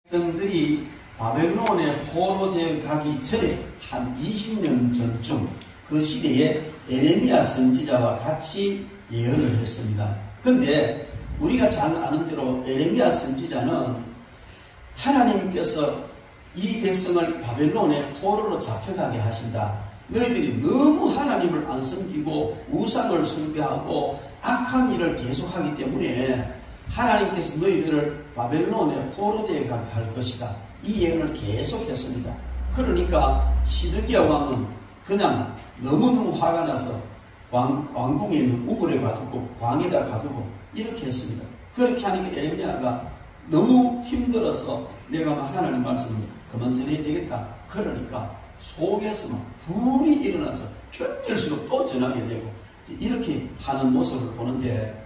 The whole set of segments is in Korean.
백성들이 바벨론에 포로되어 가기 전에 한 20년 전쯤 그 시대에 에레미야 선지자와 같이 예언을 했습니다. 근데 우리가 잘 아는 대로 에레미야 선지자는 하나님께서 이 백성을 바벨론에 포로로 잡혀가게 하신다. 너희들이 너무 하나님을 안 섬기고 우상을 숭배하고 악한 일을 계속하기 때문에 하나님께서 너희들을 바벨론에 포로되어 가게 할 것이다. 이 예언을 계속했습니다. 그러니까 시드기야 왕은 그냥 너무너무 화가 나서 왕궁에 있는 우물에 가두고 광에다 가두고 이렇게 했습니다. 그렇게 하니까 에레미야가 너무 힘들어서 내가 하나님 말씀을 그만 전해야 되겠다. 그러니까 속에서 막 불이 일어나서 견딜수록 또 전하게 되고 이렇게 하는 모습을 보는데,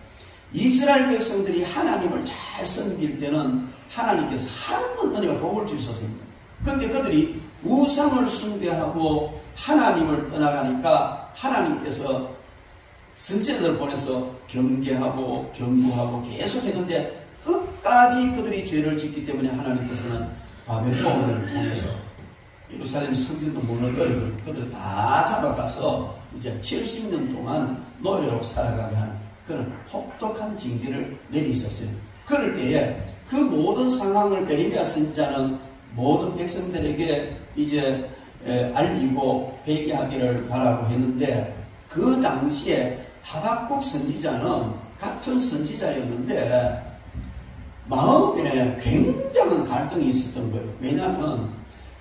이스라엘 백성들이 하나님을 잘 섬길 때는 하나님께서 하나님 은혜가 복을 주셨습니다. 그런데 그들이 우상을 숭배하고 하나님을 떠나가니까 하나님께서 선지자들을 보내서 경계하고 경고하고 계속 했는데 끝까지 그들이 죄를 짓기 때문에 하나님께서는 바벨론을 통해서 예루살렘 성전도 무너뜨리고 그들을 다 잡아가서 이제 70년 동안 노예로 살아가게 하는 그런 혹독한 징계를 내리셨어요. 그럴 때에 그 모든 상황을 에레미야 선지자는 모든 백성들에게 이제 알리고 회개하기를 바라고 했는데, 그 당시에 하박국 선지자는 같은 선지자였는데 마음에 굉장한 갈등이 있었던 거예요. 왜냐하면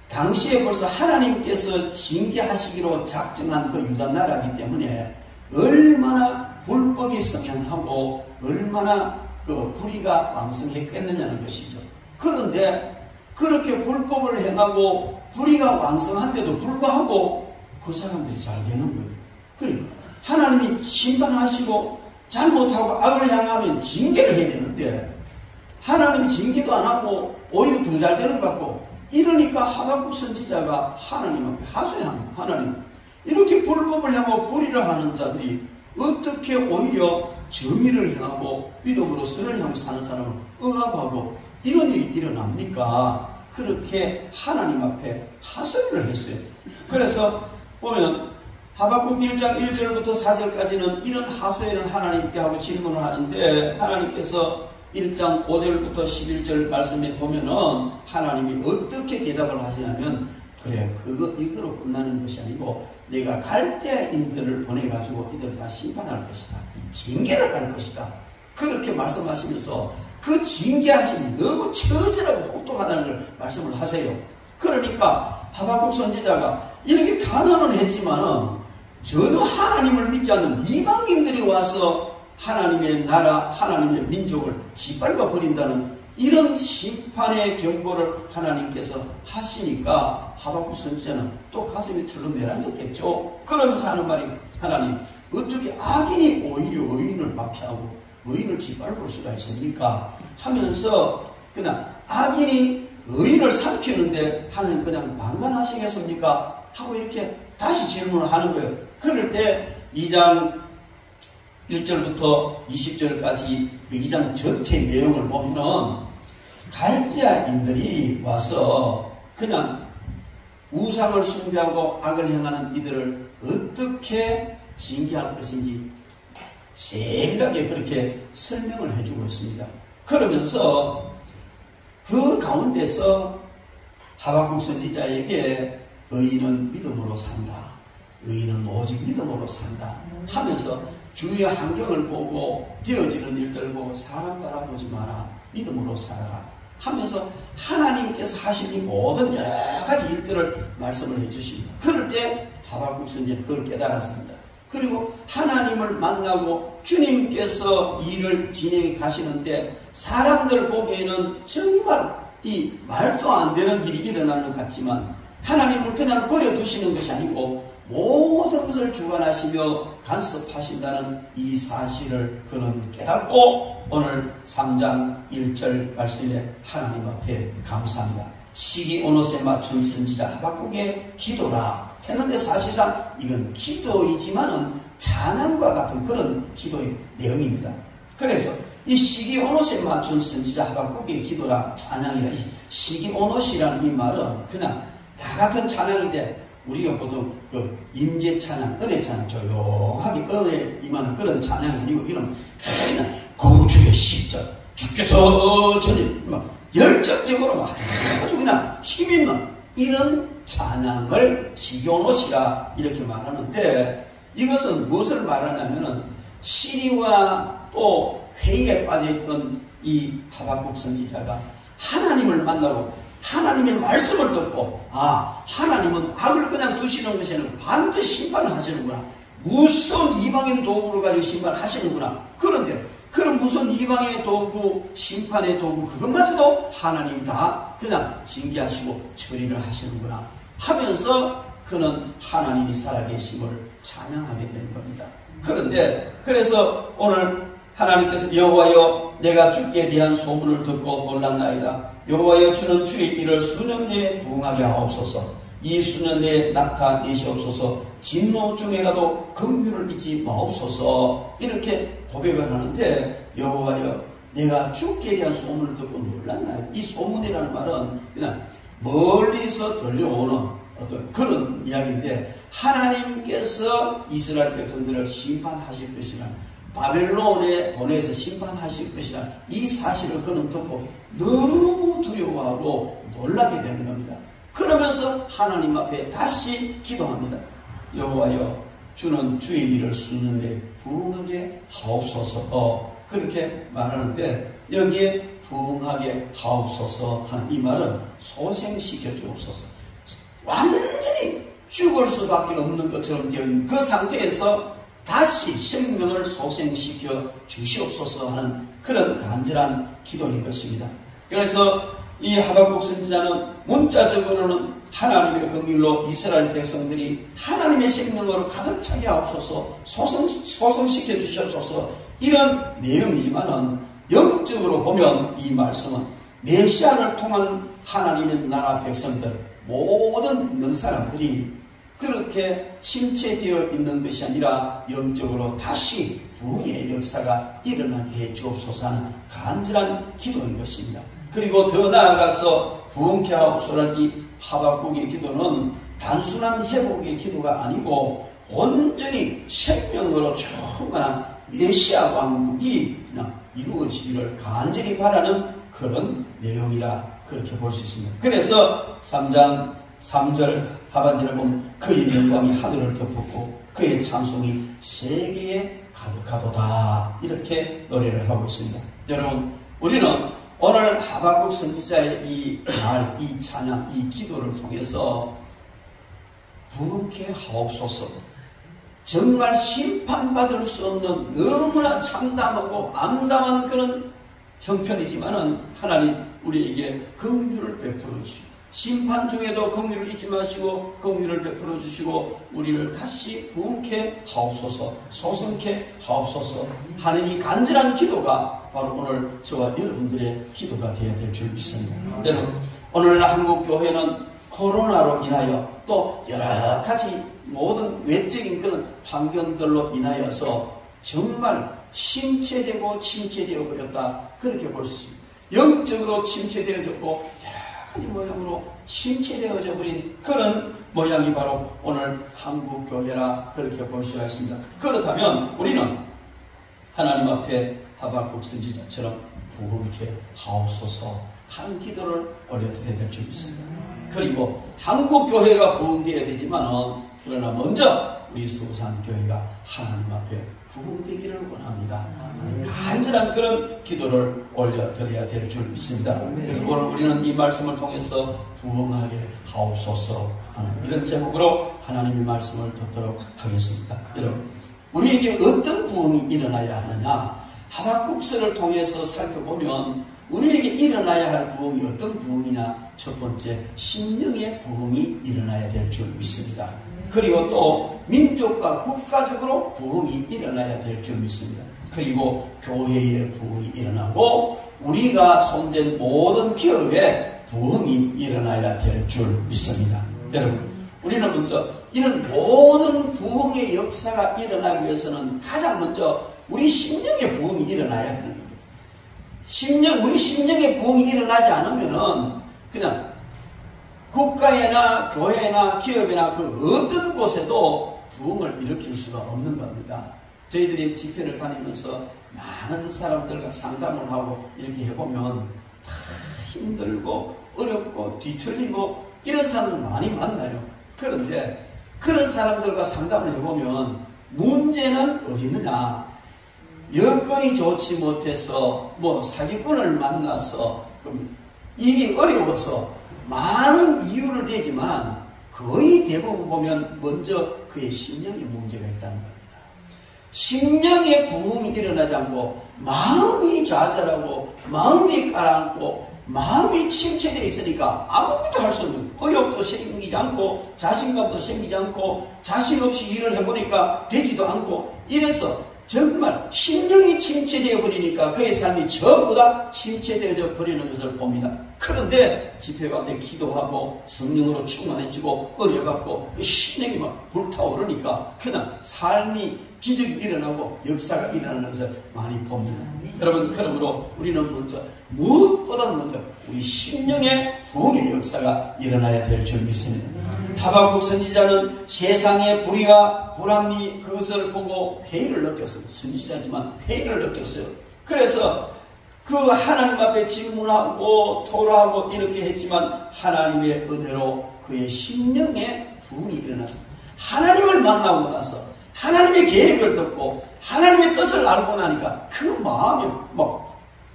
당시에 벌써 하나님께서 징계하시기로 작정한 그 유다 나라이기 때문에 얼마나 불법이 성행하고 얼마나 그 불의가 왕성했겠느냐는 것이죠. 그런데 그렇게 불법을 행하고 불의가 왕성한데도 불구하고 그 사람들이 잘 되는 거예요. 그리고 하나님이 심판하시고 잘못하고 악을 향하면 징계를 해야 되는데 하나님이 징계도 안 하고 오히려 더 잘 되는 것 같고, 이러니까 하박국 선지자가 하나님 앞에 하소연합니다. 하나님, 이렇게 불법을 행하고 불의를 하는 자들이 어떻게 오히려 정의를 행하고 믿음으로 선을 향해 사는 사람을 억압하고 이런 일이 일어납니까? 그렇게 하나님 앞에 하소연을 했어요. 그래서 보면 하박국 1장 1절부터 4절까지는 이런 하소연을 하나님께 하고 질문을 하는데, 하나님께서 1장 5절부터 11절 말씀에 보면은 하나님이 어떻게 대답을 하시냐면, 그래, 이거로 끝나는 것이 아니고 내가 갈대인들을 보내가지고 이들을 다 심판할 것이다. 징계를 할 것이다. 그렇게 말씀하시면서 그 징계하심이 너무 처절하고 혹독하다는 걸 말씀을 하세요. 그러니까 하박국 선지자가 이렇게 단언은 했지만은 전혀 하나님을 믿지 않는 이방인들이 와서 하나님의 나라, 하나님의 민족을 짓밟아 버린다는 이런 심판의 경고를 하나님께서 하시니까 하박국 선지자는 또 가슴이 털렁 내려앉았겠죠. 그러면서 하는 말이, 하나님, 어떻게 악인이 오히려 의인을 박해하고 의인을 짓밟을 수가 있습니까? 하면서 그냥 악인이 의인을 삼키는데 하나님 그냥 방관하시겠습니까? 하고 이렇게 다시 질문을 하는 거예요. 그럴 때 2장 1절부터 20절까지 그 2장 전체 내용을 보면은 갈대아인들이 와서 그냥 우상을 숭배하고 악을 행하는 이들을 어떻게 징계할 것인지 정확하게 그렇게 설명을 해주고 있습니다. 그러면서 그 가운데서 하박국 선지자에게 의인은 믿음으로 산다, 의인은 오직 믿음으로 산다 하면서 주위의 환경을 보고 되어지는 일들 보고 사람 바라보지 마라, 믿음으로 살아라 하면서 하나님께서 하신 이 모든 여러 가지 일들을 말씀을 해주십니다. 그럴 때 하박국 선지자는 그걸 깨달았습니다. 그리고 하나님을 만나고 주님께서 일을 진행해 가시는데 사람들 보기에는 정말 이 말도 안 되는 일이 일어나는 것 같지만 하나님을 그냥 버려두시는 것이 아니고 모든 것을 주관하시며 간섭하신다는 이 사실을 그는 깨닫고 오늘 3장 1절 말씀에 하나님 앞에 감사합니다. 시기 오롯에 맞춘 선지자 하박국의 기도라 했는데 사실상 이건 기도이지만은 찬양과 같은 그런 기도의 내용입니다. 그래서 이 시기 오롯에 맞춘 선지자 하박국의 기도라 찬양이라 시기오노시라는 이 말은 그냥 다 같은 찬양인데 우리가 보통 그 임재 찬양, 은혜 찬양 조용하게 은혜 임하는 그런 찬양이 아니고 이런 그냥 구주의 십전 주께서 저는 막 열정적으로 막 아주 그냥 힘있는 이런 찬양을 시기오노시라 이렇게 말하는데 이것은 무엇을 말하냐면은 시리와 또 회의에 빠져있던 이 하박국 선지자가 하나님을 만나고 하나님의 말씀을 듣고 하나님은 악을 그냥 두시는 것이 아니라 반드시 심판을 하시는구나. 무서운 이방인 도구를 가지고 심판하시는구나. 그런데 그런 무슨 이방의 도구, 심판의 도구 그것마저도 하나님 다 그냥 징계하시고 처리를 하시는구나 하면서 그는 하나님이 살아계심을 찬양하게 되는 겁니다. 그런데 그래서 오늘 하나님께서 여호와여 내가 주께 대한 소문을 듣고 놀랐나이다. 여호와여 주는 주의 일을 수년 내에 부응하게 하옵소서. 이 수년 내에 나타내시옵소서. 진노 중에라도 긍휼을 잊지 마옵소서. 이렇게 고백을 하는데 여호와여 내가 주께 대한 소문을 듣고 놀랐나이다. 이 소문이라는 말은 그냥 멀리서 들려오는 어떤 그런 이야기인데 하나님께서 이스라엘 백성들을 심판하실 것이라 바벨론에 보내서 심판하실 것이라 이 사실을 그는 듣고 너무 두려워하고 놀라게 되는 겁니다. 그러면서 하나님 앞에 다시 기도합니다. 여호와여 주는 주의 일을 수년 내에 부응하게 하옵소서. 그렇게 말하는데 여기에 부응하게 하옵소서 하는 이 말은 소생시켜 주옵소서. 완전히 죽을 수밖에 없는 것처럼 되어 있는 그 상태에서 다시 생명을 소생시켜 주시옵소서 하는 그런 간절한 기도인 것입니다. 그래서 이 하박국 선지자는 문자적으로는 하나님의 긍휼로 이스라엘 백성들이 하나님의 생명으로 가득 차게 하옵소서, 소생시켜 주시옵소서 이런 내용이지만은 영적으로 보면 이 말씀은 메시아를 통한 하나님의 나라 백성들 모든 있는 사람들이 그렇게 침체되어 있는 것이 아니라 영적으로 다시 부흥의 역사가 일어나게 해 주옵소서 하는 간절한 기도인 것입니다. 그리고 더 나아가서 부흥케 하옵소서라는 이 하박국의 기도는 단순한 회복의 기도가 아니고 온전히 생명으로 충만한 메시아 왕국이 그냥 이루어지기를 간절히 바라는 그런 내용이라 그렇게 볼 수 있습니다. 그래서 3장 3절 하반절에 보면 그의 영광이 하늘을 덮었고 그의 찬송이 세계에 가득하도다 이렇게 노래를 하고 있습니다. 여러분 우리는 오늘 하박국 선지자의 이 말, 이 찬양, 이 기도를 통해서 부흥케 하옵소서. 정말 심판받을 수 없는 너무나 참담하고 암담한 그런 형편이지만은 하나님 우리에게 긍휼을 베풀어 주시고 심판 중에도 긍휼을 잊지 마시고 긍휼을 베풀어 주시고 우리를 다시 부흥케 하옵소서, 소생케 하옵소서 하는 이 간절한 기도가 바로 오늘 저와 여러분들의 기도가 되어야 될 줄 믿습니다. 여러분 오늘 한국 교회는 코로나로 인하여 또 여러 가지 모든 외적인 그런 환경들로 인하여서 정말 침체되고 침체되어 버렸다 그렇게 볼 수 있습니다. 영적으로 침체되어졌고 여러 가지 모양으로 침체되어져 버린 그런 모양이 바로 오늘 한국 교회라 그렇게 볼 수가 있습니다. 그렇다면 우리는 하나님 앞에 하박국 선지자처럼 부흥케 하옵소서 하는 기도를 올려드려야 될 줄 믿습니다. 그리고 한국 교회가 부흥되어야 되지만 그러나 먼저 우리 수산교회가 하나님 앞에 부흥되기를 원합니다. 간절한 그런 기도를 올려드려야 될 줄 믿습니다. 그래서 오늘 우리는 이 말씀을 통해서 부흥하게 하옵소서 하는 이런 제목으로 하나님의 말씀을 듣도록 하겠습니다. 여러분 우리에게 어떤 부흥이 일어나야 하느냐 하박국서를 통해서 살펴보면 우리에게 일어나야 할 부흥이 어떤 부흥이냐 첫 번째 심령의 부흥이 일어나야 될 줄 믿습니다. 그리고 또 민족과 국가적으로 부흥이 일어나야 될 줄 믿습니다. 그리고 교회의 부흥이 일어나고 우리가 손댄 모든 기업에 부흥이 일어나야 될 줄 믿습니다. 여러분 우리는 먼저 이런 모든 부흥의 역사가 일어나기 위해서는 가장 먼저 우리 심령의 부흥이 일어나야 되는 겁니다. 우리 심령의 부흥이 일어나지 않으면은 그냥 국가에나 교회나 기업이나 그 어떤 곳에도 부흥을 일으킬 수가 없는 겁니다. 저희들이 집회를 다니면서 많은 사람들과 상담을 하고 이렇게 해보면 다 힘들고 어렵고 뒤틀리고 이런 사람들 많이 만나요. 그런데 그런 사람들과 상담을 해보면 문제는 어디 있느냐? 여건이 좋지 못해서 사기꾼을 만나서 일이 어려워서 많은 이유를 대지만 거의 대부분 보면 먼저 그의 심령에 문제가 있다는 겁니다. 심령의 부흥이 일어나지 않고 마음이 좌절하고 마음이 가라앉고 마음이 침체되어 있으니까 아무것도 할 수 없는, 의욕도 생기지 않고 자신감도 생기지 않고 자신 없이 일을 해보니까 되지도 않고 이래서 정말 심령이 침체되어 버리니까 그의 삶이 전부 다 침체되어져 버리는 것을 봅니다. 그런데 집회 가운데 기도하고 성령으로 충만해지고 은혜받고 그 심령이 막 불타오르니까 그냥 삶이 기적이 일어나고 역사가 일어나는 것을 많이 봅니다. 여러분, 그러므로 우리는 먼저 무엇보다 먼저 우리 심령의 부흥의 역사가 일어나야 될 줄 믿습니다. 하박국 선지자는 세상의 불의와 불합리 그것을 보고 회의를 느꼈어요. 선지자지만 회의를 느꼈어요. 그래서 그 하나님 앞에 질문하고 토로하고 이렇게 했지만 하나님의 은혜로 그의 심령의 부흥이 일어났어요. 하나님을 만나고 나서 하나님의 계획을 듣고 하나님의 뜻을 알고 나니까 그 마음이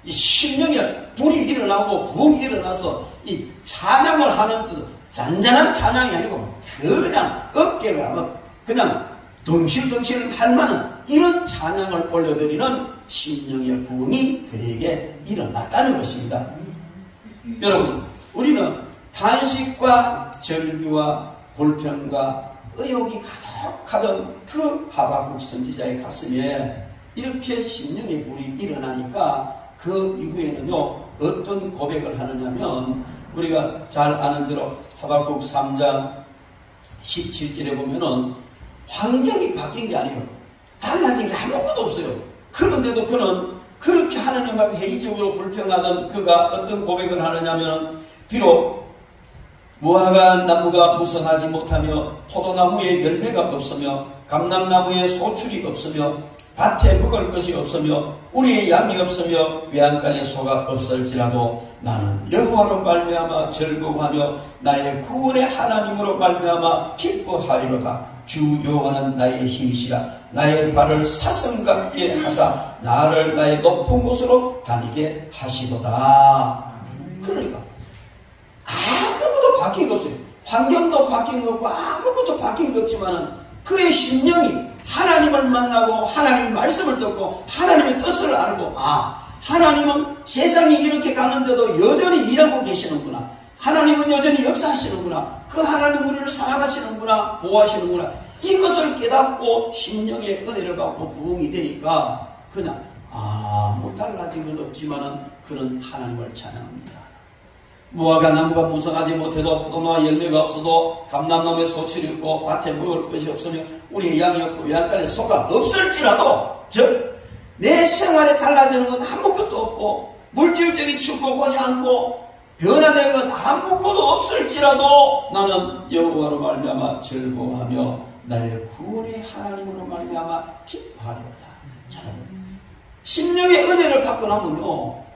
이 심령에 불이 일어나고 부흥이 일어나서 이 찬양을 하는 뜻, 잔잔한 찬양이 아니고 그냥 어깨가 그냥 덩실덩실 할 만한 이런 찬양을 올려드리는 심령의 부흥이 그에게 일어났다는 것입니다. 여러분, 우리는 탄식과 절규와 불평과 의욕이 가득하던 그 하박국 선지자의 가슴에 이렇게 심령의 불이 일어나니까 그 이후에는요 어떤 고백을 하느냐면 우리가 잘 아는 대로 하박국 3장 17절에 보면은 환경이 바뀐 게 아니에요. 달라진 게 아무것도 없어요. 그런데도 그는 그렇게 하나님 앞에 회의적으로 불평하던 그가 어떤 고백을 하느냐면 비록 무화과 나무가 무성하지 못하며 포도나무에 열매가 없으며 감람나무에 소출이 없으며 밭에 먹을 것이 없으며 우리의 양이 없으며 외양간에 소가 없을지라도 나는 여호와로 말미암아 즐거워하며 나의 구원의 하나님으로 말미암아 기뻐하리로다. 주 여호와는 나의 힘이시라. 나의 발을 사슴같게 하사 나를 나의 높은 곳으로 다니게 하시도다. 그러니까 아무것도 바뀐 거 없어요. 환경도 바뀐 거 없고 아무것도 바뀐 거 없지만은 그의 심령이 하나님을 만나고 하나님의 말씀을 듣고 하나님의 뜻을 알고 하나님은 세상이 이렇게 가는데도 여전히 일하고 계시는구나. 하나님은 여전히 역사하시는구나. 그 하나님 우리를 사랑하시는구나. 보호하시는구나. 이것을 깨닫고 심령의 은혜를 받고 부흥이 되니까 그냥 아무 달라진 것 없지만은 그는 하나님을 찬양합니다. 무화과 나무가 무성하지 못해도 포도나무 열매가 없어도 감람나무에 소출이 없고 밭에 먹을 것이 없으며 우리의 양이 없고 외양간에 소가 없을지라도 즉 내 생활에 달라지는 건 아무것도 없고 물질적인 축복 오지 않고 변화된 건 아무것도 없을지라도 나는 여호와로 말미암아 즐거워하며 나의 구원의 하나님으로 말미암아 기뻐하리로다. 여러분, 심령의 은혜를 받고 나면요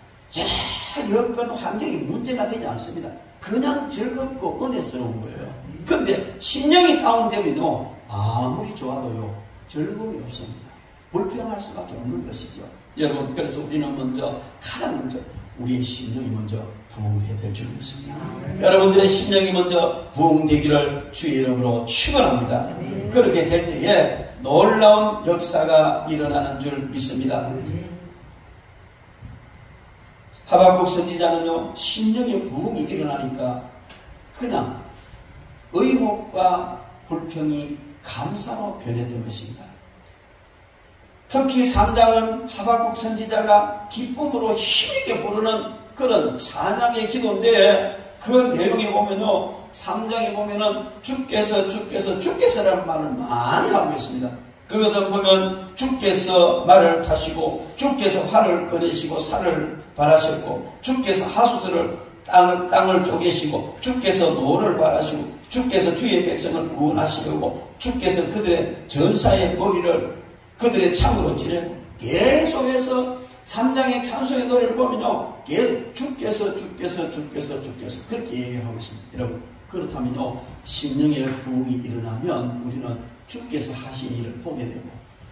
여건 환경이 문제가 되지 않습니다. 그냥 즐겁고 은혜스러운 거예요. 그런데 심령이 다운되면요 아무리 좋아도요 즐거움이 없습니다. 불평할 수밖에 없는 것이죠. 여러분, 그래서 우리는 가장 먼저 우리의 심령이 먼저 부흥해야 될 줄 믿습니다. 여러분들의 심령이 먼저 부흥되기를 주의 이름으로 축원합니다. 그렇게 될 때에 놀라운 역사가 일어나는 줄 믿습니다. 하박국 선지자는요 심령의 부흥이 일어나니까 그냥 의혹과 불평이 감사로 변했던 것입니다. 특히 3장은 하박국 선지자가 기쁨으로 힘있게 부르는 그런 찬양의 기도인데 그 내용에 보면요 3장에 보면은 주께서라는 말을 많이 하고 있습니다. 그것을 보면 주께서 말을 타시고 주께서 활을 꺼내시고 살을 발하셨고 주께서 하수들을 땅을 쪼개시고 주께서 노를 바라시고 주께서 주의 백성을 구원하시려고 주께서 그들의 전사의 머리를 그들의 창으로 찌르고 계속해서 3장의 찬송의 노래를 보면요, 계속 주께서 그렇게 얘기하고 있습니다. 여러분, 그렇다면요, 심령의 부흥이 일어나면 우리는 주께서 하신 일을 보게 되고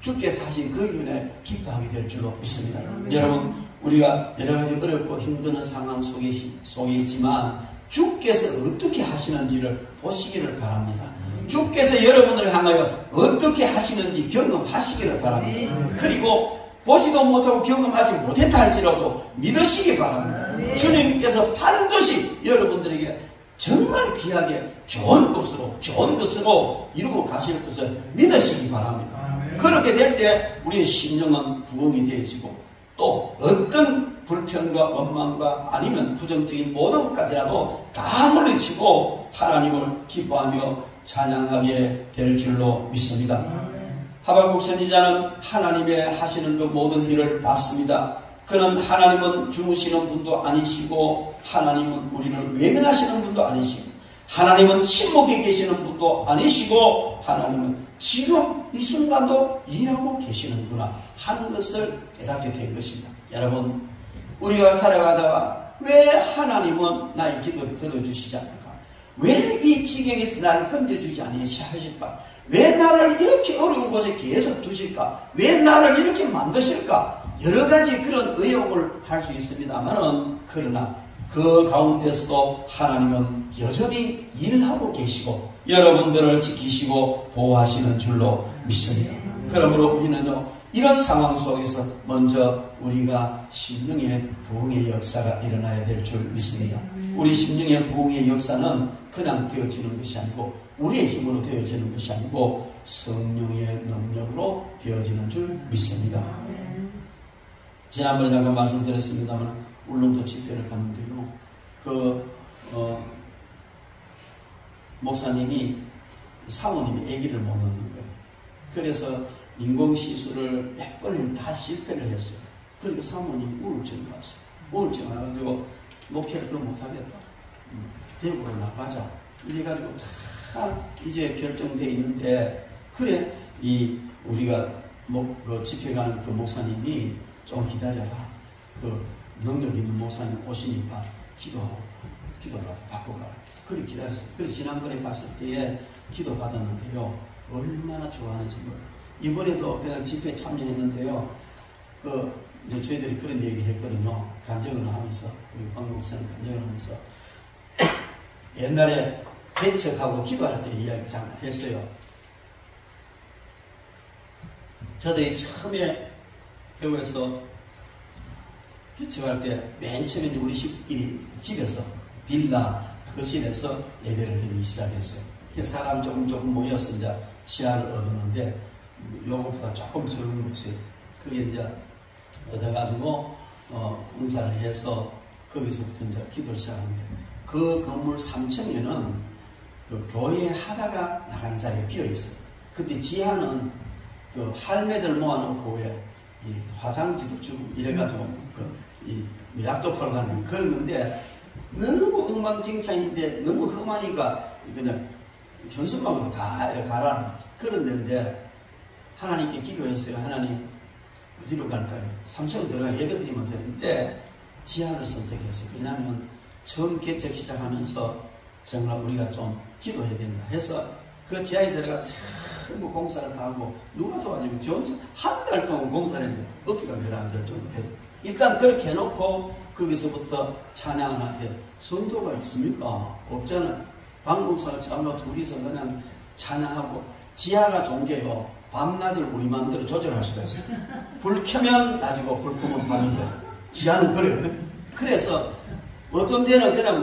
주께서 하신 그 일에 기뻐하게 될 줄로 믿습니다. 여러분, 우리가 여러 가지 어렵고 힘드는 상황 속에 있지만 주께서 어떻게 하시는지를 보시기를 바랍니다. 주께서 여러분을 향하여 어떻게 하시는지 경험하시기를 바랍니다. 그리고 보지도 못하고 경험하지 못했다 할지라도 믿으시기 바랍니다. 주님께서 반드시 여러분들에게 정말 귀하게 좋은 것으로 이루고 가실 것을 믿으시기 바랍니다. 그렇게 될 때 우리의 심령은 부흥이 되어지고 또 어떤 불평과 원망과 아니면 부정적인 모든 것까지라도 다 물리치고 하나님을 기뻐하며 찬양하게 될 줄로 믿습니다. 하박국 선지자는 하나님의 하시는 그 모든 일을 봤습니다. 그는 하나님은 주무시는 분도 아니시고 하나님은 우리를 외면하시는 분도 아니시고 하나님은 침묵에 계시는 분도 아니시고 하나님은 지금 이 순간도 일하고 계시는구나 하는 것을 깨닫게 된 것입니다. 여러분, 우리가 살아가다가 왜 하나님은 나의 기도를 들어주시지 않을까? 왜 이 지경에서 나를 건져주지 아니하실까? 왜 나를 이렇게 어려운 곳에 계속 두실까? 왜 나를 이렇게 만드실까? 여러 가지 그런 의혹을 할 수 있습니다만은, 그러나 그 가운데서도 하나님은 여전히 일하고 계시고 여러분들을 지키시고 보호하시는 줄로 믿습니다. 그러므로 우리는요, 이런 상황 속에서 먼저 우리가 심령의 부흥의 역사가 일어나야 될 줄 믿습니다. 우리 심령의 부흥의 역사는 그냥 되어지는 것이 아니고 우리의 힘으로 되어지는 것이 아니고 성령의 능력으로 되어지는 줄 믿습니다. 지난번에 잠깐 말씀드렸습니다만 울릉도 집회를 갔는데요, 목사님이 사모님이 아기를 못 낳는 거예요. 그래서 인공시술을 몇 번을 다 실패를 했어요. 그러니까 사모님이 우울증이 왔어요. 우울증 와가지고 목회를 더 못하겠다, 대구로 나가자 이래가지고 다 이제 결정되어 있는데, 그래 우리가 그 집회 가는 그 목사님이 좀 기다려라, 그 능력 있는 목사님 오시니까 기도를 바꿔가라. 그렇게 기다렸어요. 그래서 지난번에 갔을 때에 기도 받았는데요, 얼마나 좋아하는지 몰라요. 이번에도 그냥 집회에 참여했는데요, 이제 저희들이 그런 얘기 했거든요. 간증을 하면서, 우리 박 목사님 간증을 하면서 옛날에 개척하고 기도할 때 이야기 잠깐 했어요. 저들이 처음에 교회에서 개척할 때 맨 처음에 우리 식구끼리 집에서 빌라 거실에서 예배를 드리기 시작했어요. 사람 조금 모여서 이제 지하를 얻었는데 요것보다 조금 적은 곳에 그게 이제 얻어가지고 공사를 해서 거기서부터 이제 기도를 시작하는데, 그 건물 3층에는 그 교회 하다가 나간 자리에 비어 있어요. 근데 지하는 그 할매들 모아놓고 왜 화장지도 주고 이래가지고 약도 팔고 하는 그런 건데, 너무 엉망진창인데 너무 험하니까 그냥 현수막으로 다 이렇게 가라는 그런 데인데, 하나님께 기도했어요. 하나님, 어디로 갈까요? 3층 들어가 예배드리면 되는데 지하를 선택했어요. 왜냐하면 처음 개척 시작하면서 정말 우리가 좀 기도해야 된다 해서 그 지하에 들어가서 전부 공사를 다 하고, 누가 도와주면 저 혼자 한 달 동안 공사를 했는데 어깨가 내려앉을 정도 해서 일단 그렇게 해놓고 거기서부터 찬양을 하는데, 성도가 있습니까? 없잖아요. 방국사가 저하고 둘이서 그냥 찬양하고, 지하가 좋은 게요, 밤낮을 우리 마음대로 조절할 수가 있어요. 불 켜면 낮이고 불 끄면 밤인데 지하는 그래요. 그래서 어떤 데는 그냥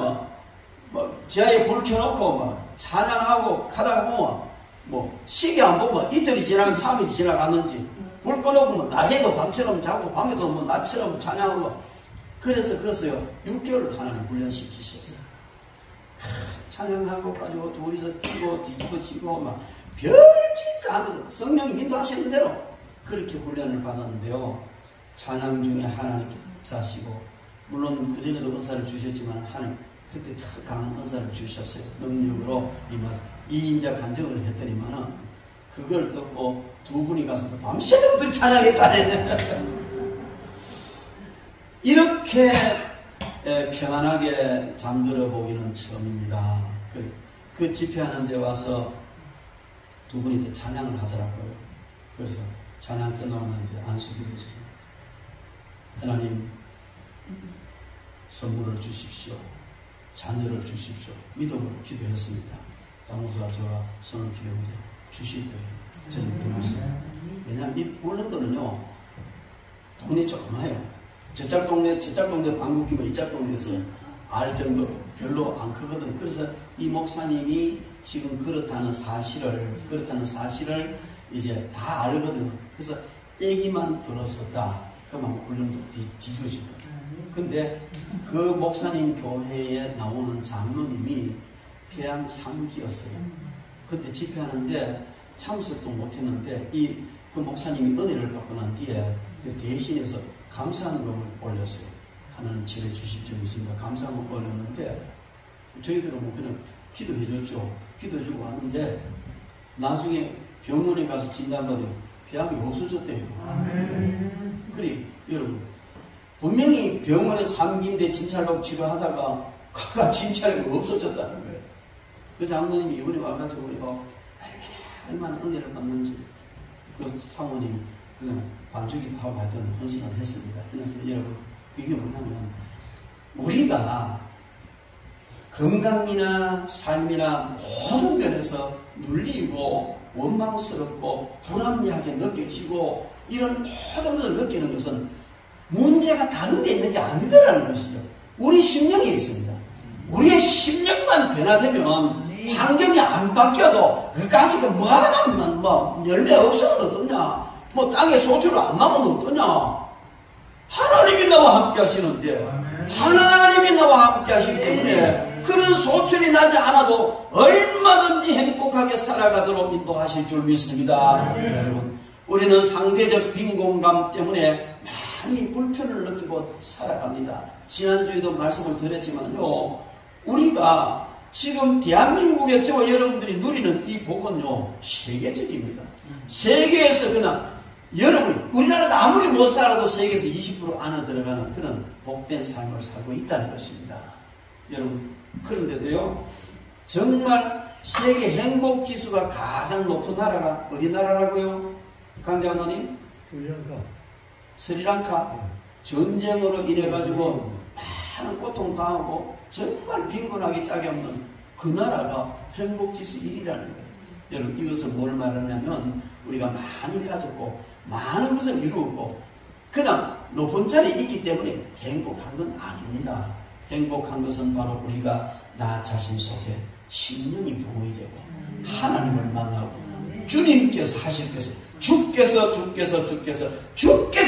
뭐 지하에 불 켜놓고 찬양하고 가다가 보면 시계 안 보면 이틀이 지나고 3일이 지나갔는지, 불 꺼놓고 낮에도 밤처럼 자고 밤에도 낮처럼 찬양하고, 그래서 그것을요 6개월을 하나님 훈련시키셨어요. 찬양하고 가지고 둘이서 뛰고 뒤집어지고 별짓도 하면서 성령이 인도하시는 대로 그렇게 훈련을 받았는데요, 찬양 중에 하나님께 역사하시고 물론 그전에도 은사를 주셨지만 하나님 그때 더 강한 은사를 주셨어요. 능력으로 이 이제 간증을 했더니만은 그걸 듣고 두 분이 가서 밤새도록 둘이 찬양했다네. 이렇게 평안하게 잠들어 보기는 처음입니다. 그 집회하는 데 와서 두 분이 또 찬양을 하더라고요. 그래서 찬양 끝나는데 안수기도에서 하나님 선물을 주십시오. 자녀를 주십시오. 믿음으로 기도했습니다. 장모수와 저와 손을 기대는데 주실 거예요. 저는 그러고 있습니다. 왜냐하면 이 울릉도는요 돈이 조그마해요. 저쪽 동네 방구 끼면 이쪽 동네에서 알 정도로 별로 안 크거든. 그래서 이 목사님이 지금 그렇다는 사실을 이제 다 알거든요. 그래서 얘기만 들었었다. 그러면 울릉도 뒤집어질 거예요. 근데 그 목사님 교회에 나오는 장로님이 폐암 3기였어요. 근데 집회하는데 참석도 못했는데 그 목사님이 은혜를 받고 난 뒤에 그 대신해서 감사한금을 올렸어요. 하나님 치료해 주실 점이 있습니다. 감사한금 올렸는데 저희들은 뭐 그냥 기도해줬죠. 기도해주고 왔는데 나중에 병원에 가서 진단받으면 폐암이 없어졌대요. 그래 여러분 분명히 병원에 3기인데 진찰받고 치료하다가 가가 진찰이 없어졌다는 거예요. 그 장로님이 이번에 와가지고요 얼마나 은혜를 받는지 그 사모님이 그냥 반주기도 하고 하여튼 헌신을 했습니다. 그런데 여러분 그게 뭐냐면 우리가 건강이나 삶이나 모든 면에서 눌리고 원망스럽고 불합리하게 느껴지고 이런 모든 것을 느끼는 것은 문제가 다른 데 있는 게 아니더라는 것이죠. 우리 심령에 있습니다. 우리의 심령만 변화되면 환경이 안 바뀌어도 그까지 뭐하나만 열매 없어도 어떠냐, 뭐 땅에 소출을 안 나면 어떠냐. 하나님이 나와 함께 하시는데 하나님이 나와 함께 하시기 때문에 그런 소출이 나지 않아도 얼마든지 행복하게 살아가도록 인도하실 줄 믿습니다. 여러분 우리는 상대적 빈곤감 때문에 많이 불편을 느끼고 살아갑니다. 지난주에도 말씀을 드렸지만요 우리가 지금 대한민국에 저와 여러분들이 누리는 이 복은요 세계적입니다. 세계에서 그냥 여러분 우리나라에서 아무리 못 살아도 세계에서 20% 안에 들어가는 그런 복된 삶을 살고 있다는 것입니다. 여러분 그런데도요 정말 세계 행복지수가 가장 높은 나라가 어디 나라라고요? 강대원님? 스리랑카. 전쟁으로 인해 가지고 많은 고통 당하고 정말 빈곤하게 짝이 없는 그 나라가 행복지수 1위라는 거예요. 여러분 이것을 뭘 말하냐면 우리가 많이 가졌고 많은 것을 이루었고 그냥 높은 자리에 있기 때문에 행복한 건 아닙니다. 행복한 것은 바로 우리가 나 자신 속에 심령이 부흥이 되고 하나님을 만나고 주님께서 하실께서 주께서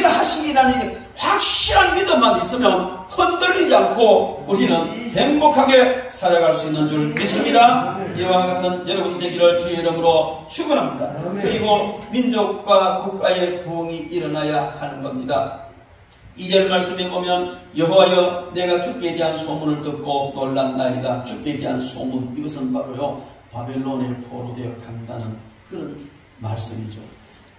하시리라는 확실한 믿음만 있으면 흔들리지 않고 우리는 행복하게 살아갈 수 있는 줄 믿습니다. 이와 같은 여러분 되기를 주의 이름으로 축원합니다. 그리고 민족과 국가의 부흥이 일어나야 하는 겁니다. 2절 말씀에 보면 여호와여 내가 주께 대한 소문을 듣고 놀랐나이다. 주께 대한 소문 이것은 바로요 바벨론에 포로되어 간다는 그런 말씀이죠.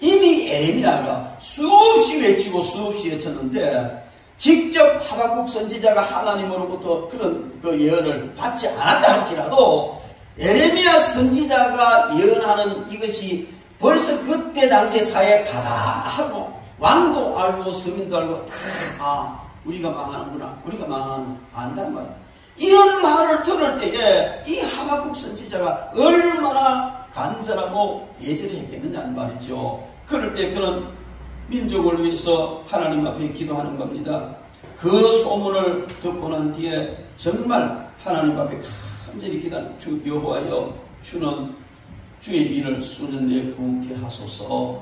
이미 에레미야가 수없이 외치고 수없이 외쳤는데 직접 하박국 선지자가 하나님으로부터 그런 그 예언을 받지 않았다 할지라도 에레미야 선지자가 예언하는 이것이 벌써 그때 당시에 사회에 가다하고 왕도 알고 서민도 알고 다 우리가 망하는구나 우리가 망하는 안단 말이야. 이런 말을 들을 때에 이 하박국 선지자가 얼마나 간절하고 예절했겠느냐는 말이죠. 그럴 때 그런 민족을 위해서 하나님 앞에 기도하는 겁니다. 그 소문을 듣고 난 뒤에 정말 하나님 앞에 간절히 기도하는 주 여호와여 주는 주의 일을 수년내에 부흥케 하소서.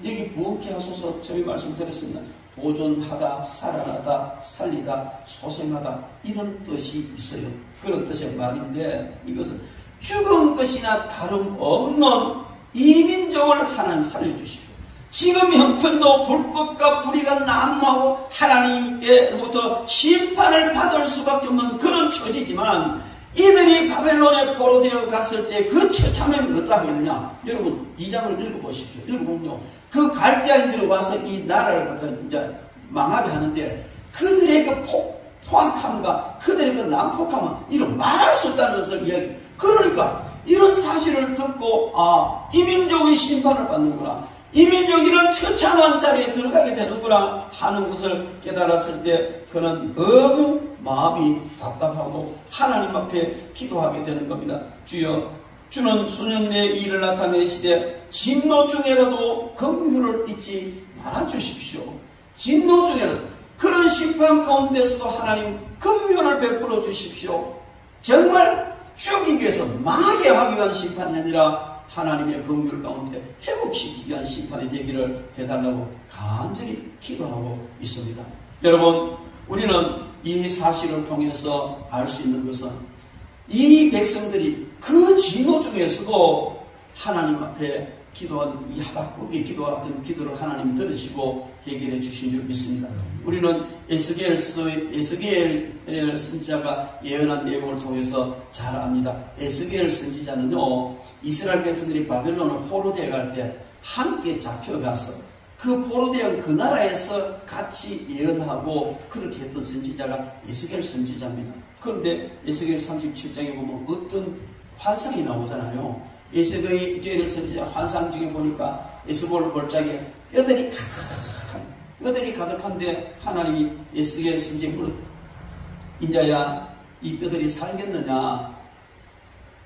여기 부흥케 하소서 저희 말씀드렸습니다. 보존하다, 살아나다, 살리다, 소생하다 이런 뜻이 있어요. 그런 뜻의 말인데 이것은 죽은 것이나 다름없는 이 민족을 하나님 살려주시고 지금 형편도 불꽃과 불의가 난무하고 하나님께로부터 심판을 받을 수밖에 없는 그런 처지지만 이들이 바벨론에 포로되어 갔을 때 그 처참함이 어떠하겠느냐. 여러분 2장을 읽어보십시오. 읽어보면요, 그 갈대아인들이 와서 이 나라를 갖다 이제 망하게 하는데 그들의 그 포악함과 그들의 그 난폭함은 이런 말할 수 없다는 것을 이야기. 그러니까 이런 사실을 듣고 이 민족이 심판을 받는구나, 이 민족이 이런 처참한 자리에 들어가게 되는구나 하는 것을 깨달았을 때 그는 너무 마음이 답답하고 하나님 앞에 기도하게 되는 겁니다. 주여, 주는 수년 내에 일을 나타내시되 진노 중에라도 긍휼을 잊지 말아 주십시오. 진노 중에라도, 그런 심판 가운데서도 하나님 긍휼을 베풀어 주십시오. 정말 죽이기 위해서 망하게 하기 위한 심판이 아니라 하나님의 긍휼 가운데 회복시키기 위한 심판이 되기를 해달라고 간절히 기도하고 있습니다. 여러분, 우리는 이 사실을 통해서 알 수 있는 것은 이 백성들이 그 진노 중에서도 하나님 앞에 기도한 이 하박국의 기도와 같은 기도를 하나님 들으시고 해결해 주신 줄 믿습니다. 우리는 에스겔 선지자가 예언한 내용을 통해서 잘 압니다. 에스겔 선지자는요, 이스라엘 백성들이 바벨론을 포로되어 갈 때 함께 잡혀가서 그 포로되어 그 나라에서 같이 예언하고 그렇게 했던 선지자가 에스겔 선지자입니다. 그런데 에스겔 37장에 보면 어떤 환상이 나오잖아요. 에스겔 선지자 환상 중에 보니까 에스볼 골짜기에 뼈들이 가득한데 하나님이 에스겔 선지자에 물어, 인자야, 이 뼈들이 살겠느냐?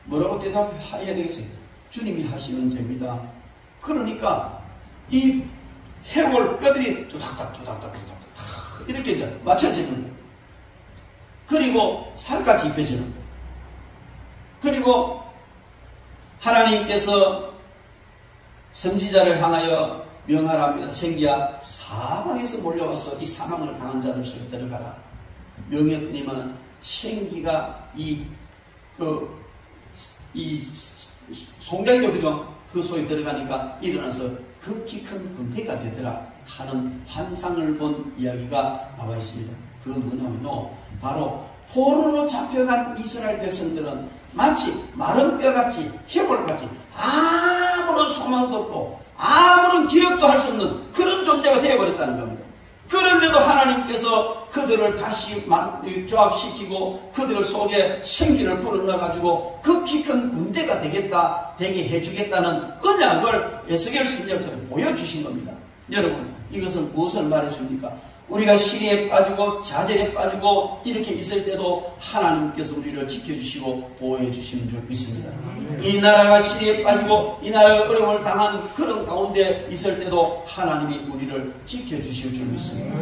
뭐라고 대답해야 되겠어요? 주님이 하시면 됩니다. 그러니까 이 해골 뼈들이 두닥닥 이렇게 이제 맞춰지는 거예요. 그리고 살같이 입혀지는 거예요. 그리고 하나님께서 선지자를 향하여 명하라 합니다. 생기야, 사방에서 몰려와서 이 사망을 당한 자들 속에 들어가라. 명했더니만 생기가 이 송장교 그죠? 그 속에 들어가니까 일어나서 극히 큰 군대가 되더라 하는 환상을 본 이야기가 나와 있습니다. 그건 뭐냐면요, 바로 포로로 잡혀간 이스라엘 백성들은 마치 마른 뼈같이 해골같이 아무런 소망도 없고 아무런 기력도 할 수 없는 그런 존재가 되어버렸다는 겁니다. 그런데도 하나님께서 그들을 다시 조합시키고 그들 속에 생기를 불어넣어가지고 극히 큰 군대가 되게 해주겠다는 언약을 에스겔 선지자처럼 보여주신 겁니다. 여러분, 이것은 무엇을 말해줍니까? 우리가 시리에 빠지고 좌절에 빠지고 이렇게 있을 때도 하나님께서 우리를 지켜주시고 보호해 주시는 줄 믿습니다. 이 나라가 시리에 빠지고 이 나라가 어려움을 당한 그런 가운데 있을 때도 하나님이 우리를 지켜주실 줄 믿습니다.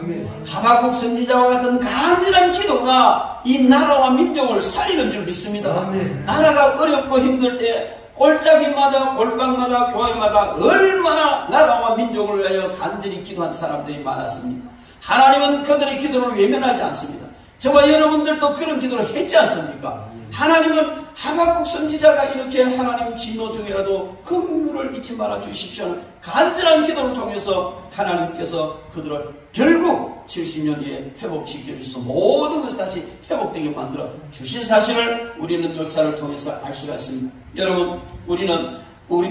하박국 선지자와 같은 간절한 기도가 이 나라와 민족을 살리는 줄 믿습니다. 나라가 어렵고 힘들 때 골짜기마다 골방마다 교회마다 얼마나 나라와 민족을 위하여 간절히 기도한 사람들이 많았습니까? 하나님은 그들의 기도를 외면하지 않습니다. 저와 여러분들도 그런 기도를 했지 않습니까? 하나님은 하박국 선지자가 이렇게 하나님 진노 중이라도 긍휼을 잊지 말아 주십시오. 간절한 기도를 통해서 하나님께서 그들을 결국 70년 뒤에 회복시켜 주셔서 모든 것을 다시 회복되게 만들어 주신 사실을 우리는 역사를 통해서 알 수가 있습니다. 여러분,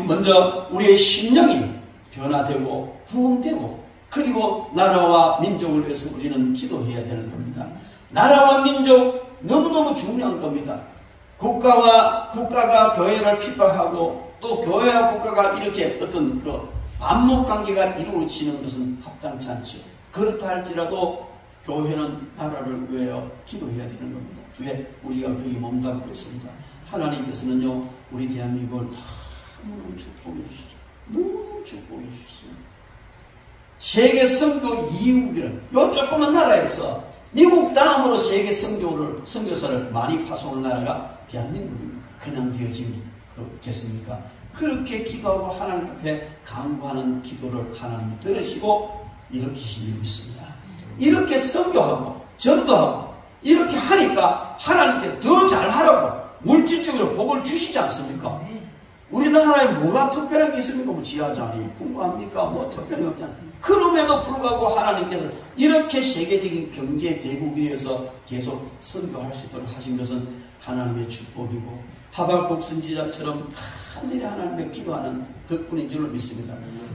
먼저 우리의 심령이 변화되고 부흥되고 그리고 나라와 민족을 위해서 우리는 기도해야 되는 겁니다. 나라와 민족 너무너무 중요한 겁니다. 국가가 교회를 핍박하고 또 교회와 국가가 이렇게 어떤 반목관계가 이루어지는 것은 합당치 않죠. 그렇다 할지라도 교회는 나라를 위하여 기도해야 되는 겁니다. 왜? 우리가 거기 몸담고 있습니다. 하나님께서는요, 우리 대한민국을 너무너무 축복해 주시죠. 너무너무 축복해 주시죠. 세계 선교 이국이라는 요 조그만 나라에서 미국 다음으로 세계 선교사를 많이 파송한 나라가 대한민국입니다. 그냥 되어지겠습니까? 그렇게 기도하고 하나님 앞에 간구하는 기도를 하나님이 들으시고 일으키신 일이 있습니다. 이렇게 선교하고 전도하고 이렇게 하니까 하나님께 더 잘하라고 물질적으로 복을 주시지 않습니까? 우리나라에 뭐가 특별한 게 있습니까? 뭐 지하자니 풍부합니까? 뭐 특별한 게 없잖아요. 그럼에도 불구하고 하나님께서 이렇게 세계적인 경제 대국에서 계속 선교할 수 있도록 하신 것은 하나님의 축복이고 하박국 선지자처럼 간절히 하나님께 기도하는 덕분인 줄로 믿습니다.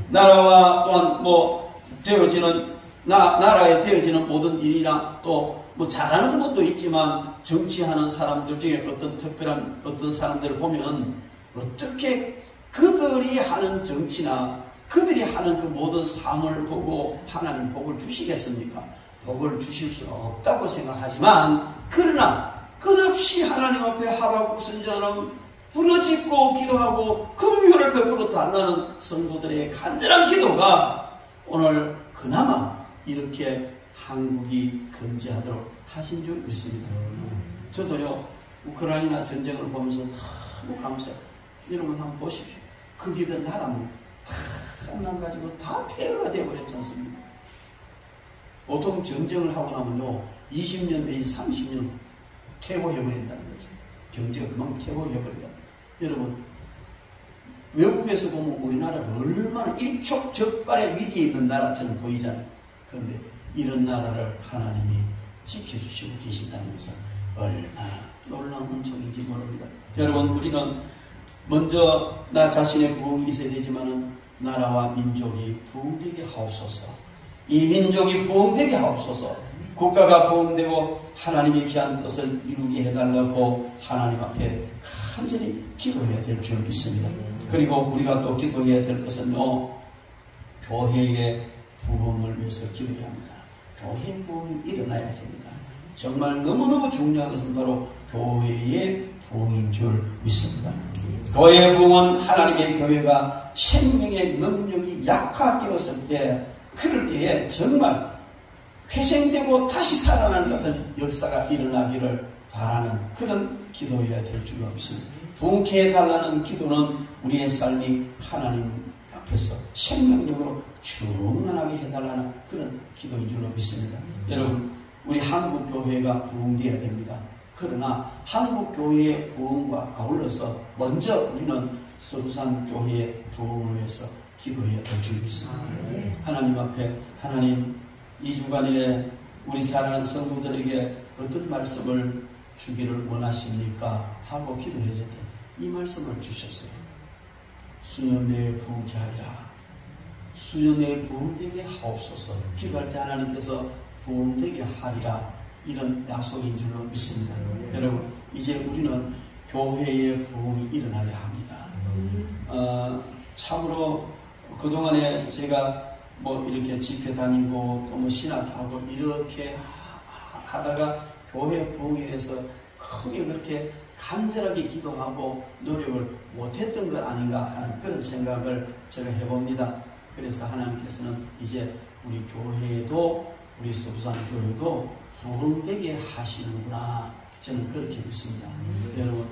나라와 또한 뭐 되어지는 나라에 되어지는 모든 일이나 또 뭐 잘하는 것도 있지만 정치하는 사람들 중에 어떤 특별한 어떤 사람들을 보면 어떻게 그들이 하는 정치나 그들이 하는 그 모든 삶을 보고 하나님 복을 주시겠습니까? 복을 주실 수는 없다고 생각하지만 그러나 끝없이 하나님 앞에 하박국 선지자는 부르짖고 기도하고 긍휼을 베풀어 달라는 성도들의 간절한 기도가 오늘 그나마 이렇게 한국이 건재하도록 하신 줄 믿습니다. 저도요 우크라이나 전쟁을 보면서 너무 감사해요. 여러분 한번 보십시오. 거기도 나라입니다. 하나만 가지고 다 폐허가 되어버렸지 않습니까? 보통 전쟁을 하고 나면요 20년 내지 30년 퇴고해버린다는 거죠. 경제가 그만큼 퇴고해버린다. 여러분 외국에서 보면 우리나라가 얼마나 일촉즉발의 위기에 있는 나라처럼 보이잖아요. 그런데 이런 나라를 하나님이 지켜주시고 계신다는 것은 얼마나 놀라운 은총인지 모릅니다. 여러분 우리는 먼저 나 자신의 부흥이 있어야 되지만은 나라와 민족이 부흥되게 하옵소서. 이 민족이 부흥되게 하옵소서. 국가가 부흥되고 하나님의 귀한 뜻을 이루게 해달라고 하나님 앞에 간절히 기도해야 될 줄 믿습니다. 그리고 우리가 또 기도해야 될 것은요 교회의 부흥을 위해서 기도해야 합니다. 교회 부흥이 일어나야 됩니다. 정말 너무너무 중요한 것은 바로 교회의 부흥인 줄 믿습니다. 교회의 부흥은 하나님의 교회가 생명의 능력이 약화되었을 때 그럴 때에 정말 회생되고 다시 살아나는 같은 역사가 일어나기를 바라는 그런 기도해야 될 줄 믿습니다. 부흥케 해달라는 기도는 우리의 삶이 하나님 앞에서 생명력으로 충만하게 해달라는 그런 기도인 줄로 믿습니다. 여러분 우리 한국교회가 부흥되어야 됩니다. 그러나 한국교회의 부흥과 아울러서 먼저 우리는 서부산교회의 부흥을 위해서 기도해야 될 줄 믿습니다. 하나님 앞에 하나님 이 주간에 우리 사랑하는 성도들에게 어떤 말씀을 주기를 원하십니까? 하고 기도했을 때 이 말씀을 주셨어요. 수년 내에 부흥케 하리라. 수년 내에 부흥되게 하옵소서. 기도할 때 하나님께서 부흥되게 하리라. 이런 약속인 줄로 믿습니다. 여러분 이제 우리는 교회의 부흥이 일어나야 합니다. 참으로 그동안에 제가 뭐 이렇게 집회 다니고 또 뭐 신학하고 이렇게 하다가 교회 부흥에 대해서 크게 그렇게 간절하게 기도하고 노력을 못했던 것 아닌가 하는 그런 생각을 제가 해봅니다. 그래서 하나님께서는 이제 우리 교회도 우리 서부산교회도 부흥되게 하시는구나 저는 그렇게 믿습니다. 여러분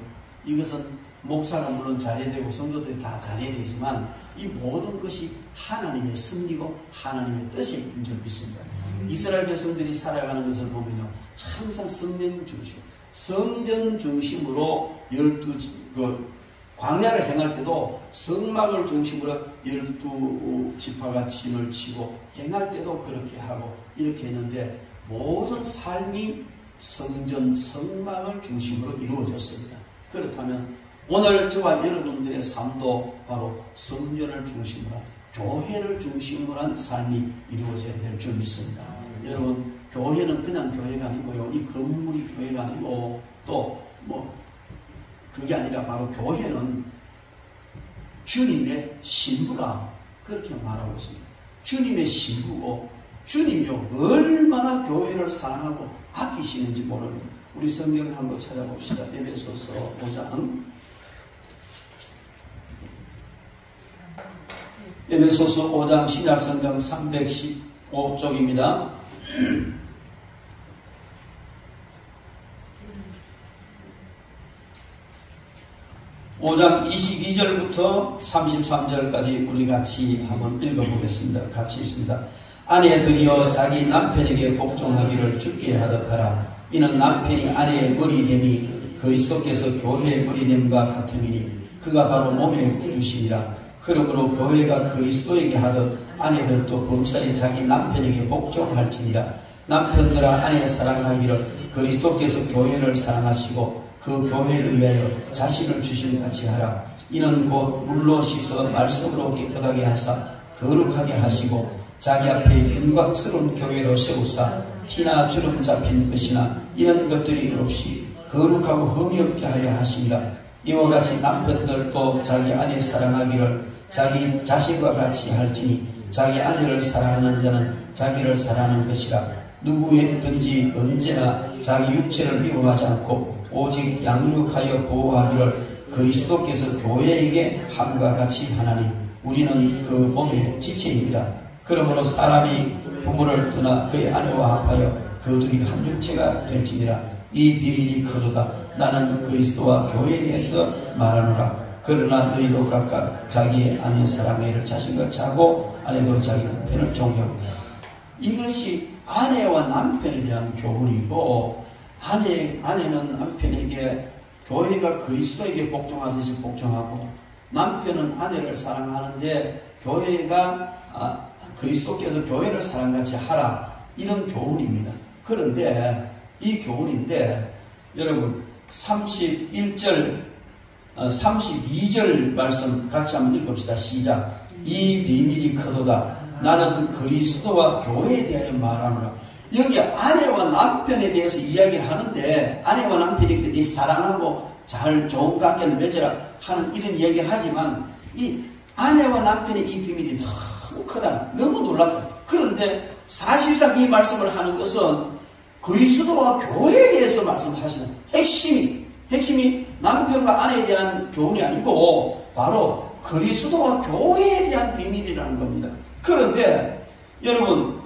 이것은 목사가 물론 잘해야 되고 성도들이 다 잘해야 되지만 이 모든 것이 하나님의 섭리고 하나님의 뜻인 줄 믿습니다. 이스라엘 백성들이 살아가는 것을 보면요 항상 성전 중심, 성전 중심으로 12 광야를 행할 때도 성막을 중심으로 12지파가 진을 치고 행할 때도 그렇게 하고 이렇게 했는데 모든 삶이 성전 성막을 중심으로 이루어졌습니다. 그렇다면 오늘 저와 여러분들의 삶도 바로 성전을 중심으로 교회를 중심으로 한 삶이 이루어져야 될 줄 믿습니다. 여러분 교회는 그냥 교회가 아니고요 이 건물이 교회가 아니고 또 뭐 그게 아니라 바로 교회는 주님의 신부라 그렇게 말하고 있습니다. 주님의 신부고 주님이요 얼마나 교회를 사랑하고 아끼시는지 모릅니다. 우리 성경을 한번 찾아봅시다. 에베소서 5장 에베소서 5장 신약성경 315쪽입니다. 5장 22절부터 33절까지 우리 같이 한번 읽어보겠습니다. 같이 있습니다. 아내들이여 자기 남편에게 복종하기를 주께 하듯 하라. 이는 남편이 아내의 머리 되니 그리스도께서 교회의 머리됨과 같음이니 그가 바로 몸의 주시니라. 그러므로 교회가 그리스도에게 하듯 아내들도 범사에 자기 남편에게 복종할지니라. 남편들아 아내 사랑하기를 그리스도께서 교회를 사랑하시고 그 교회를 위하여 자신을 주신 같이 하라. 이는 곧 물로 씻어 말씀으로 깨끗하게 하사 거룩하게 하시고 자기 앞에 영광스러운 교회로 세우사 티나 주름 잡힌 것이나 이런 것들이 없이 거룩하고 흠이 없게 하려 하시니라. 이와 같이 남편들도 자기 아내 사랑하기를 자기 자신과 같이 할지니 자기 아내를 사랑하는 자는 자기를 사랑하는 것이라. 누구든지 언제나 자기 육체를 미워하지 않고 오직 양육하여 보호하기를 그리스도께서 교회에게 함과 같이 하나니 우리는 그 몸의 지체입니다. 그러므로 사람이 부모를 떠나 그의 아내와 합하여 그들이 한 육체가 될지니라. 이 비밀이 크도다. 나는 그리스도와 교회에 대해서 말하노라. 그러나 너희도 각각 자기의 아내 사랑하기를 자신같이 하고 아내도 자기 남편을 존경하라. 이것이 아내와 남편에 대한 교훈이고, 아내는 남편에게 교회가 그리스도에게 복종하듯이 복종하고, 남편은 아내를 사랑하는데 교회가 그리스도께서 교회를 사랑같이 하라, 이런 교훈입니다. 그런데 이 교훈인데 여러분 31절 32절 말씀 같이 한번 읽읍시다. 시작. 이 비밀이 크도다. 나는 그리스도와 교회에 대하여 말하노라. 여기 아내와 남편에 대해서 이야기를 하는데, 아내와 남편이 그들이 사랑하고 잘 좋은 관계를 맺으라 하는 이런 이야기를 하지만, 이 아내와 남편의 이 비밀이 너무 크다, 너무 놀랍다. 그런데 사실상 이 말씀을 하는 것은 그리스도와 교회에 대해서 말씀하시는 핵심이 남편과 아내에 대한 교훈이 아니고 바로 그리스도와 교회에 대한 비밀이라는 겁니다. 그런데 여러분,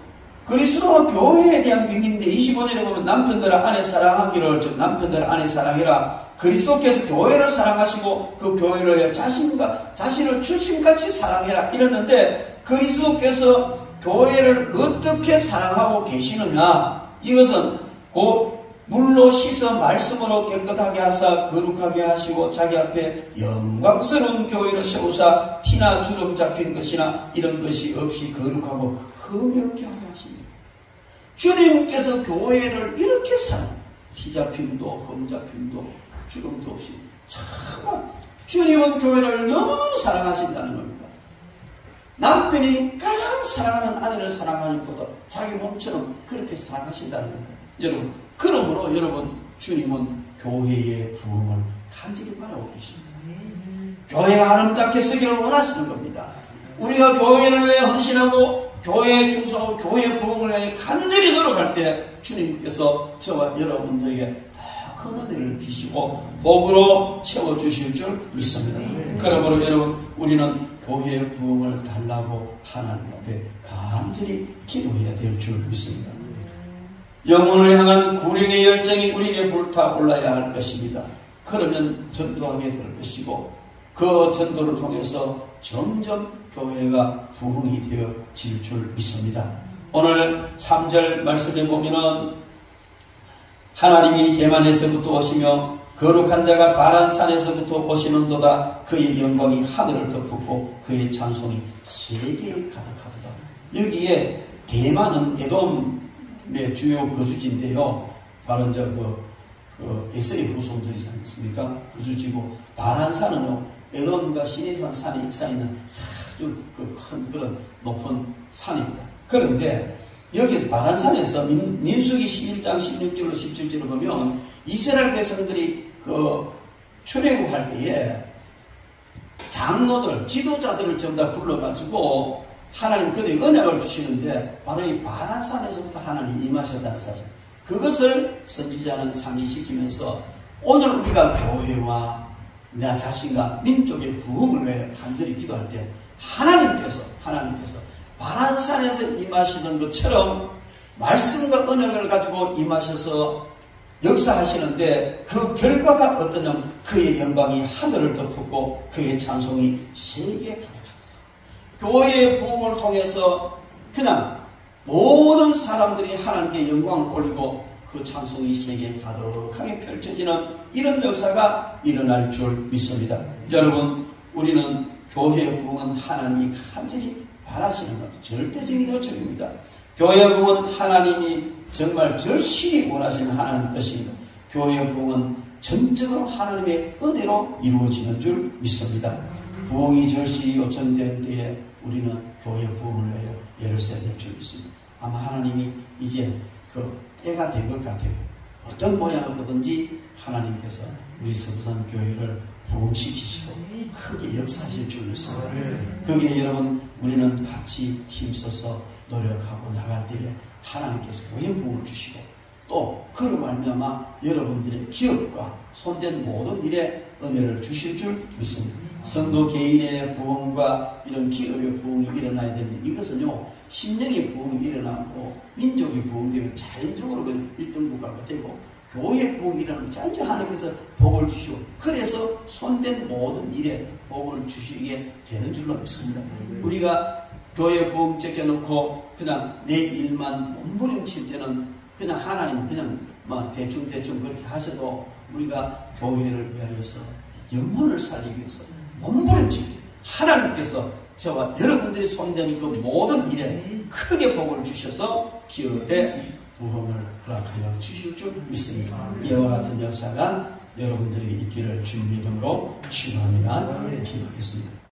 그리스도와 교회에 대한 비밀인데 25절에 보면 남편들아 아내 사랑하기를, 즉 남편들아 아내 사랑해라. 그리스도께서 교회를 사랑하시고 그 교회를 위해 자신을 주님같이 사랑해라 이랬는데, 그리스도께서 교회를 어떻게 사랑하고 계시느냐, 이것은 곧 물로 씻어 말씀으로 깨끗하게 하사 거룩하게 하시고 자기 앞에 영광스러운 교회를 세우사 티나 주름 잡힌 것이나 이런 것이 없이 거룩하고 흠이 없게 하게 하십니다. 주님께서 교회를 이렇게 티 잡힘도 흠 잡힘도 주름도 없이 참 주님은 교회를 너무너무 사랑하신다는 겁니다. 남편이 가장 사랑하는 아내를 사랑하는 것보다 자기 몸처럼 그렇게 사랑하신다는 겁니다. 여러분, 그러므로 여러분, 주님은 교회의 부흥을 간절히 바라고 계십니다. 교회가 아름답게 서기를 원하시는 겁니다. 우리가 교회를 위해 헌신하고 교회에 충성하고 교회의 부흥을 위해 간절히 노력할 때 주님께서 저와 여러분들에게 더 큰 은혜를 비시고 복으로 채워주실 줄 믿습니다. 그러므로 여러분, 우리는 교회의 부흥을 달라고 하나님 앞에 간절히 기도해야 될 줄 믿습니다. 영혼을 향한 구령의 열정이 우리에게 불타올라야 할 것입니다. 그러면 전도하게 될 것이고, 그 전도를 통해서 점점 교회가 부흥이 되어질 줄 믿습니다. 오늘 3절 말씀에 보면은 하나님이 대만에서부터 오시며 거룩한 자가 바란산에서부터 오시는도다. 그의 영광이 하늘을 덮고 그의 찬송이 세계에 가득하도다. 여기에 대만은 에돔의 주요 거주지인데요. 바로 이제 에서의 후손들이지 않습니까? 거주지고, 바란산은 에돔과 시내산 산이 쌓이는 아주 큰 그런 높은 산입니다. 그런데 여기에서 바란산에서 민수기 11장 16절로 17절을 보면 이스라엘 백성들이 출애굽할 때에 장로들, 지도자들을 전부 다 불러가지고 하나님 그들에게 언약을 주시는데, 바로 이 바란산에서부터 하나님 임하셨다는 사실, 그것을 선지자는 상기시키면서 오늘 우리가 교회와 내 자신과 민족의 부흥을 위해 간절히 기도할 때 하나님께서 바란산에서 임하시는 것처럼 말씀과 언약을 가지고 임하셔서 역사하시는데, 그 결과가 어떠냐면 그의 영광이 하늘을 덮고 그의 찬송이 세계에 가득합니다. 교회의 부흥을 통해서 그냥 모든 사람들이 하나님께 영광을 올리고 그 찬송이 세계에 가득하게 펼쳐지는 이런 역사가 일어날 줄 믿습니다. 여러분, 우리는 교회의 부흥은 하나님이 간절히 바라시는 것, 절대적인 요청입니다. 교회의 부흥은 하나님이 정말 절실히 원하시는 하나님 뜻입니다. 교회의 부흥은 전적으로 하나님의 은혜로 이루어지는 줄 믿습니다. 부흥이 절실히 요청되는 때에 우리는 교회의 부흥을 위하여 애를 써야 될 줄 믿습니다. 아마 하나님이 이제 그 때가 된 것 같아요. 어떤 모양을 보든지 하나님께서 우리 서부산 교회를 부흥시키시고 크게 역사하실 줄 믿습니다. 거기에 여러분, 우리는 같이 힘써서 노력하고 나갈 때에 하나님께서 교회 부흥을 주시고 또 그로 말미암아 여러분들의 기업과 손댄 모든 일에 은혜를 주실 줄 믿습니다. 성도 개인의 부흥과 이런 기업의 부흥이 일어나야 되는데, 이것은요, 심령의 부흥이 일어나고 민족의 부흥되면 자연적으로 그냥 1등 국가가 되고, 교회의 부흥이 일어나면 자연적으로 하나님께서 복을 주시고, 그래서 손댄 모든 일에 복을 주시게 되는 줄로 믿습니다. 우리가 교회 부흥 제껴놓고 그냥 내 일만 몸부림칠 때는 그냥 하나님 그냥 대충 그렇게 하셔도 우리가 교회를 위하여서 영혼을 살리기 위해서 몸부림치기, 하나님께서 저와 여러분들이 손댄 그 모든 일에 크게 복을 주셔서 기업의 부흥을 허락하여 주실 줄 믿습니다. 이와 같은 역사가 여러분들에게 있기를 주님의 이름으로 축원합니다. 기도하겠습니다.